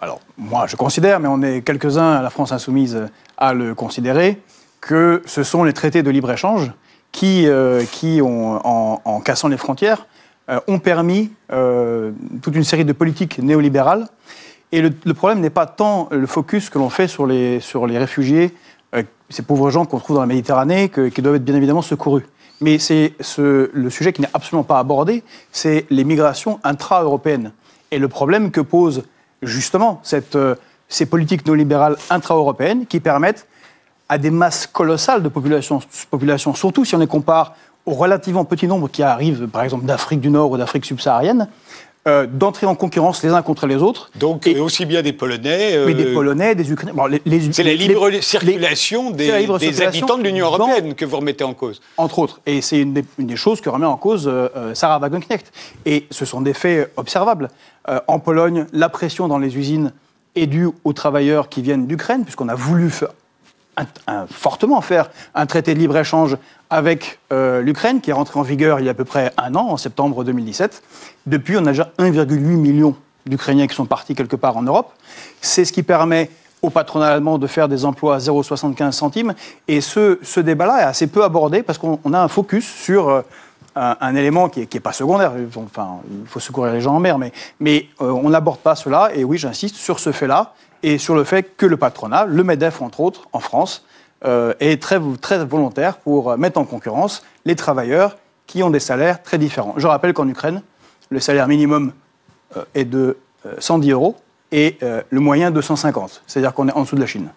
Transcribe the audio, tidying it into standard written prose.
Alors, moi, je considère, mais on est quelques-uns à la France Insoumise à le considérer, que ce sont les traités de libre-échange qui en cassant les frontières, ont permis toute une série de politiques néolibérales. Et le problème n'est pas tant le focus que l'on fait sur les réfugiés, ces pauvres gens qu'on trouve dans la Méditerranée, qui doivent être bien évidemment secourus. Mais le sujet qui n'est absolument pas abordé, c'est les migrations intra-européennes. Et le problème que posent justement ces politiques néolibérales intra-européennes qui permettent à des masses colossales de population, surtout si on les compare au relativement petit nombre qui arrivent, par exemple, d'Afrique du Nord ou d'Afrique subsaharienne, d'entrer en concurrence les uns contre les autres. Donc, et aussi bien des Polonais... Mais des Polonais, des Ukrainiens... Bon, c'est la libre circulation des habitants de l'Union européenne que vous remettez en cause. Entre autres. Et c'est une des choses que remet en cause Sarah Wagenknecht. Et ce sont des faits observables. En Pologne, la pression dans les usines est due aux travailleurs qui viennent d'Ukraine, puisqu'on a voulu fortement faire un traité de libre-échange avec l'Ukraine, qui est rentré en vigueur il y a à peu près un an, en septembre 2017. Depuis, on a déjà 1,8 million d'Ukrainiens qui sont partis quelque part en Europe. C'est ce qui permet au patronat allemand de faire des emplois à 0,75 centimes. Et ce débat-là est assez peu abordé parce qu'on a un focus sur un élément qui n'est pas secondaire. Enfin, il faut secourir les gens en mer, mais on n'aborde pas cela. Et oui, j'insiste sur ce fait-là et sur le fait que le patronat, le MEDEF entre autres, en France, est très, très volontaire pour mettre en concurrence les travailleurs qui ont des salaires très différents. Je rappelle qu'en Ukraine, le salaire minimum est de 110 € et le moyen de 150. C'est-à-dire qu'on est en dessous de la Chine.